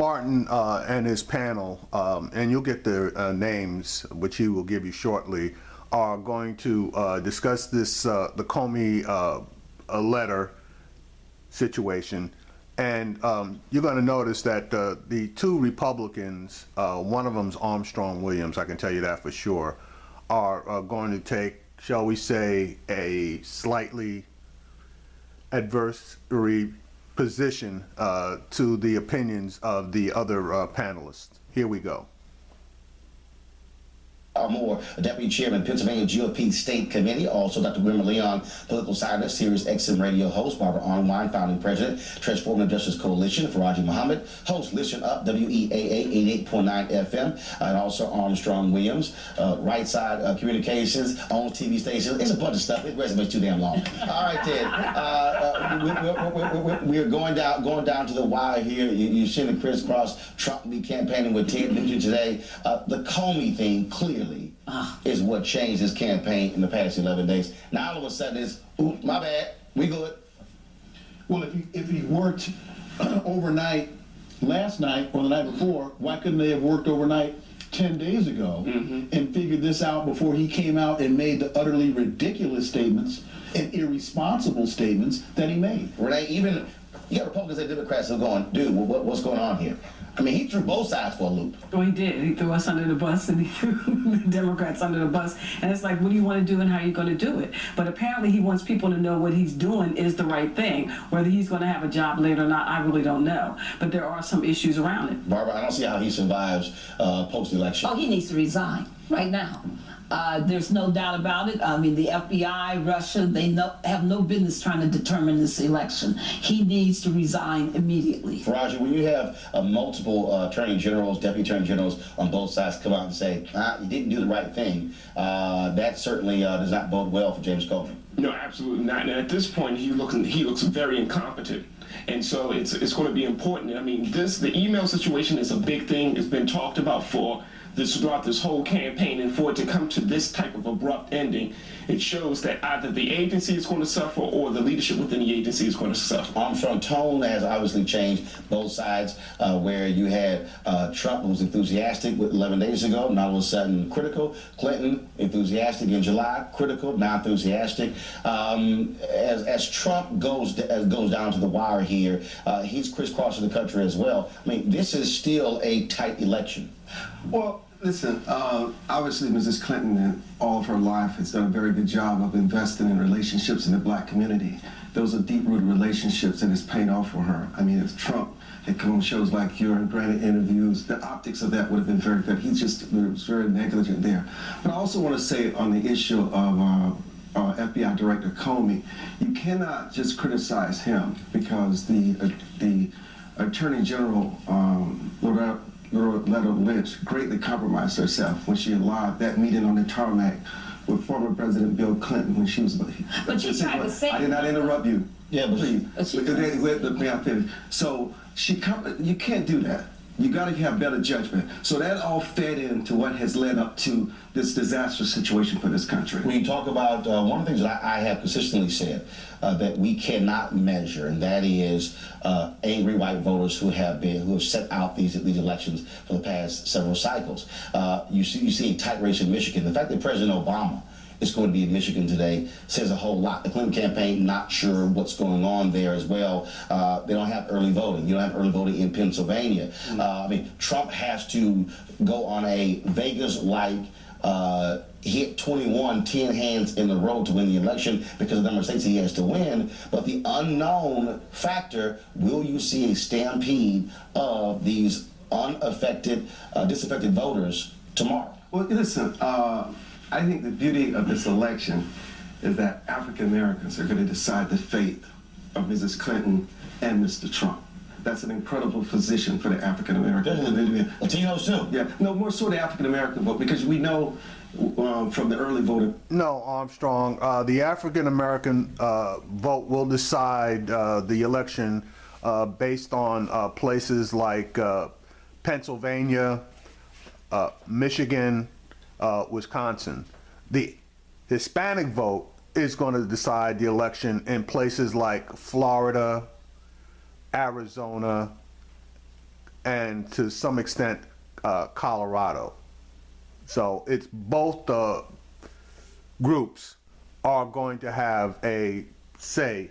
Martin and his panel, and you'll get their names, which he will give you shortly, are going to discuss this, the Comey letter situation. And you're going to notice that the two Republicans, one of them's Armstrong Williams, I can tell you that for sure, are going to take, shall we say, a slightly adversary position to the opinions of the other panelists. Here we go. Moore, Deputy Chairman, Pennsylvania GOP State Committee. Also, Dr. Wilmer Leon, political scientist, Sirius XM radio host. Barbara Arnwine, founding president, Transformative Justice Coalition. Faraji Muhammad, host, Listen Up, WEAA 88.9 FM. And also Armstrong Williams, Right Side Communications, owns TV stations. It's a bunch of stuff. His resume's too damn long. All right, Ted. We're going down to the wire here. You've seen the crisscross. Trump be campaigning with Ted Nugent today. The Comey thing, clearly, is what changed his campaign in the past 11 days. Now all of a sudden it's, oops, my bad, we good. Well, if he worked overnight last night or the night before, why couldn't they have worked overnight 10 days ago and figured this out before he came out and made the utterly ridiculous statements and irresponsible statements that he made? Renee, even, you got Republicans and Democrats who are going, dude, what's going on here? I mean, he threw both sides for a loop. Well, he did. He threw us under the bus and he threw the Democrats under the bus. And it's like, what do you want to do and how are you going to do it? But apparently he wants people to know what he's doing is the right thing. Whether he's going to have a job later or not, I really don't know. But there are some issues around it. Barbara, I don't see how he survives post-election. Oh, he needs to resign right now. There's no doubt about it. I mean, the FBI, Russia, they have no business trying to determine this election. He needs to resign immediately. Faraji, when you have multiple attorney generals, deputy attorney generals on both sides come out and say, you didn't do the right thing, that certainly does not bode well for James Comey. No, absolutely not. And at this point, he looks very incompetent. And so it's going to be important. I mean, the email situation is a big thing. It's been talked about throughout this whole campaign, and for it to come to this type of abrupt ending, it shows that either the agency is going to suffer or the leadership within the agency is going to suffer. Armstrong, tone has obviously changed both sides, where you had Trump, who was enthusiastic 11 days ago, now all of a sudden critical. Clinton, enthusiastic in July, critical, now enthusiastic. As Trump goes down to the wire here, he's crisscrossing the country as well. I mean, this is still a tight election. Well, listen, obviously Mrs. Clinton and all of her life has done a very good job of investing in relationships in the black community. Those are deep-rooted relationships and it's paying off for her. I mean, if Trump had come on shows like you're and granted interviews, the optics of that would have been very good. He was very negligent there. But I also want to say on the issue of FBI Director Comey, you cannot just criticize him because the Attorney General, Loretta Lynch, greatly compromised herself when she allowed that meeting on the tarmac with former President Bill Clinton when she was. But she tried to say. I did not interrupt you. Yeah, but please. Let me finish. So you can't do that. You got to have better judgment. So that all fed into what has led up to this disastrous situation for this country. When you talk about one of the things that I have consistently said that we cannot measure, and that is angry white voters who have set out these elections for the past several cycles. You see a tight race in Michigan. The fact that President Obama is going to be in Michigan today says a whole lot. The Clinton campaign, not sure what's going on there as well. They don't have early voting. You don't have early voting in Pennsylvania. I mean, Trump has to go on a Vegas-like hit 21, 10 hands in a row to win the election because of the number of states he has to win. But the unknown factor, will you see a stampede of these unaffected, disaffected voters tomorrow? Well, listen, I think the beauty of this election is that African Americans are going to decide the fate of Mrs. Clinton and Mr. Trump. That's an incredible position for the African American. Latinos too. Yeah, no, more so the African American vote, because we know from the early voting. No, Armstrong, the African American vote will decide the election based on places like Pennsylvania, Michigan, Wisconsin. The Hispanic vote is going to decide the election in places like Florida, Arizona, and to some extent Colorado. So it's both groups are going to have a say,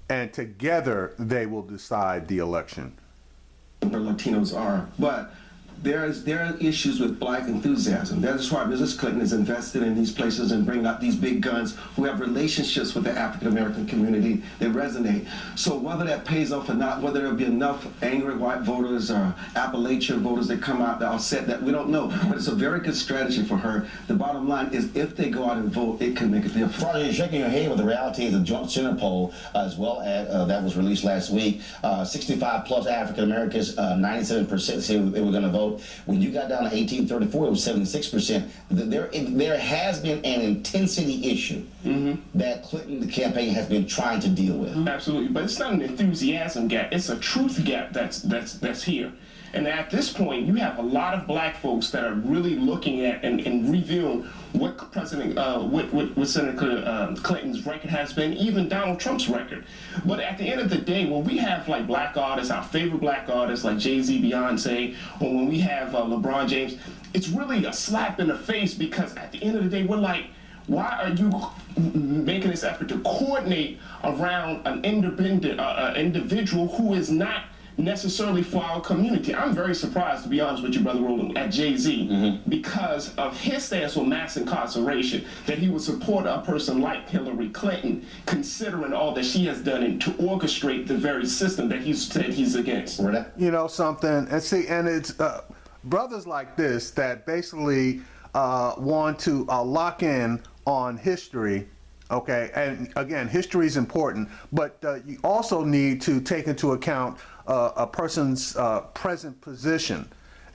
and together they will decide the election. Where Latinos are, but there are issues with black enthusiasm. That is why Mrs. Clinton is invested in these places and bringing out these big guns who have relationships with the African American community that resonate. So whether that pays off or not, whether there'll be enough angry white voters or Appalachian voters that come out that are upset, that we don't know. But it's a very good strategy for her. The bottom line is if they go out and vote, it can make a difference. Roger, you're shaking your head, but the reality is the joint center poll, as well as that was released last week, 65 plus African Americans, 97% said they were going to vote. When you got down to 1834, it was 76%. There has been an intensity issue that Clinton, the campaign, has been trying to deal with. Absolutely, but it's not an enthusiasm gap. It's a truth gap that's here. And at this point, you have a lot of black folks that are really looking at and reviewing what what Senator Clinton's record has been, even Donald Trump's record. But at the end of the day, when we have like black artists, our favorite black artists like Jay-Z, Beyonce, or when we have LeBron James, it's really a slap in the face, because at the end of the day, we're like, why are you making this effort to coordinate around an independent individual who is not necessarily for our community? I'm very surprised, to be honest with you, Brother Roland, at Jay-Z, because of his stance on mass incarceration, that he would support a person like Hillary Clinton, considering all that she has done and to orchestrate the very system that he said he's against. You know something, and see, and it's brothers like this that basically want to lock in on history. Okay, and again, history is important, but you also need to take into account a person's present position.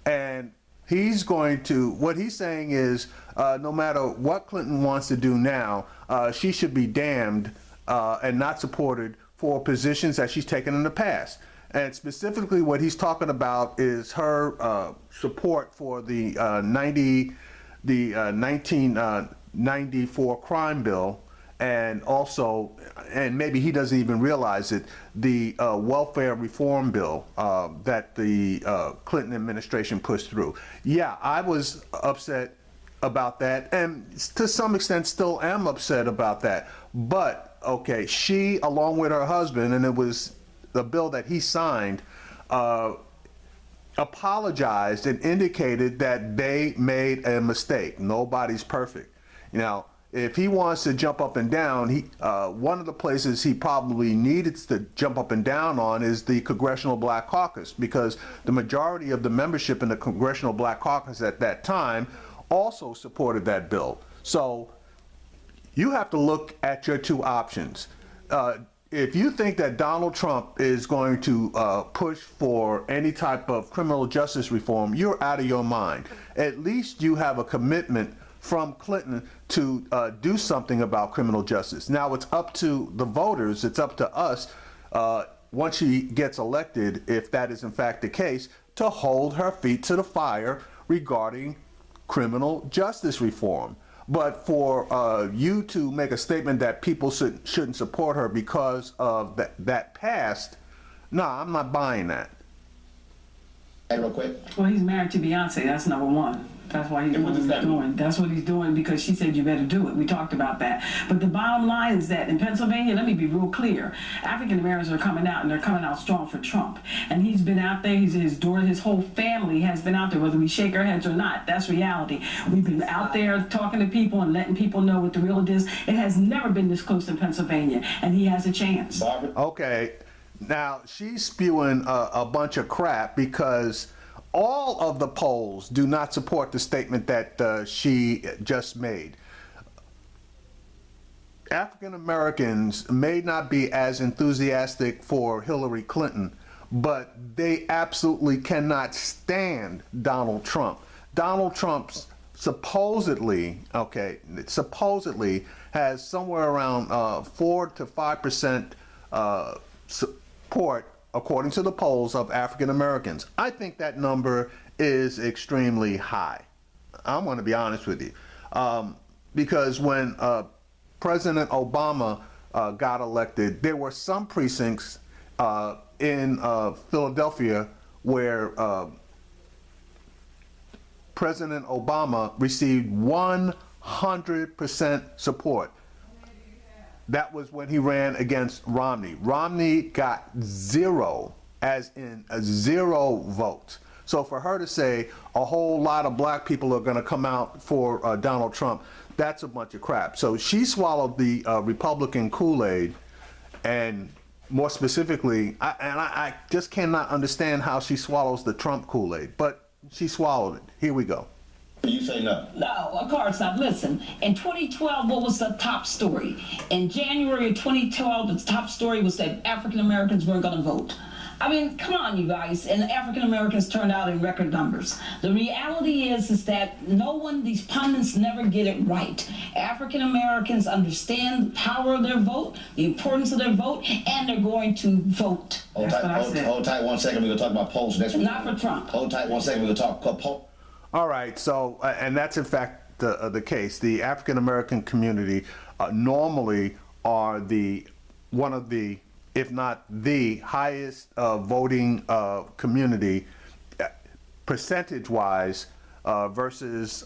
And he's going to, what he's saying is, no matter what Clinton wants to do now, she should be damned and not supported for positions that she's taken in the past. And specifically what he's talking about is her support for the 1994 crime bill, and also, and maybe he doesn't even realize it, the welfare reform bill that the Clinton administration pushed through. Yeah, I was upset about that, and to some extent still am upset about that. But, okay, she, along with her husband, and it was the bill that he signed, apologized and indicated that they made a mistake. Nobody's perfect. You know, if he wants to jump up and down, one of the places he probably needed to jump up and down on is the Congressional Black Caucus, because the majority of the membership in the Congressional Black Caucus at that time also supported that bill. So you have to look at your two options. If you think that Donald Trump is going to push for any type of criminal justice reform, you're out of your mind. At least you have a commitment from Clinton to do something about criminal justice. Now it's up to the voters, it's up to us, once she gets elected, if that is in fact the case, to hold her feet to the fire regarding criminal justice reform. But for you to make a statement that people shouldn't support her because of that past, no, I'm not buying that. Hey, real quick. Well, he's married to Beyonce. That's number one. That's why he's doing what he's doing. That's what he's doing, because she said you better do it. We talked about that. But the bottom line is that in Pennsylvania, let me be real clear, African Americans are coming out, and they're coming out strong for Trump. And he's been out there, his daughter, his whole family has been out there, whether we shake our heads or not. That's reality. We've been out there talking to people and letting people know what the real is. It has never been this close in Pennsylvania, and he has a chance. Okay, now she's spewing a bunch of crap, because all of the polls do not support the statement that she just made. African Americans may not be as enthusiastic for Hillary Clinton, but they absolutely cannot stand Donald Trump. Donald Trump supposedly has somewhere around 4 to 5% support, according to the polls, of African Americans. I think that number is extremely high. I'm going to be honest with you. Because when President Obama got elected, there were some precincts in Philadelphia where President Obama received 100% support. That was when he ran against Romney. Romney got 0, as in 0 votes. So for her to say a whole lot of black people are going to come out for Donald Trump, that's a bunch of crap. So she swallowed the Republican Kool-Aid, and more specifically, I just cannot understand how she swallows the Trump Kool-Aid, but she swallowed it. Here we go. You say no. No, of course not. Listen, in 2012, what was the top story? In January of 2012, the top story was that African Americans weren't going to vote. I mean, come on, you guys. And African Americans turned out in record numbers. The reality is that these pundits never get it right. African Americans understand the power of their vote, the importance of their vote, and they're going to vote. Hold tight 1 second. We're going to talk about polls next week. Not for Trump. Hold tight 1 second. We're going to talk about polls. All right, so, and that's in fact the case. The African American community normally are one of the, if not the highest voting community percentage-wise versus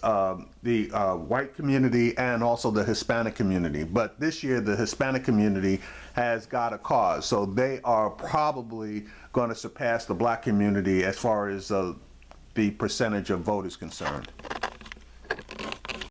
the white community and also the Hispanic community. But this year, the Hispanic community has got a cause, so they are probably going to surpass the black community as far as the percentage of vote is concerned.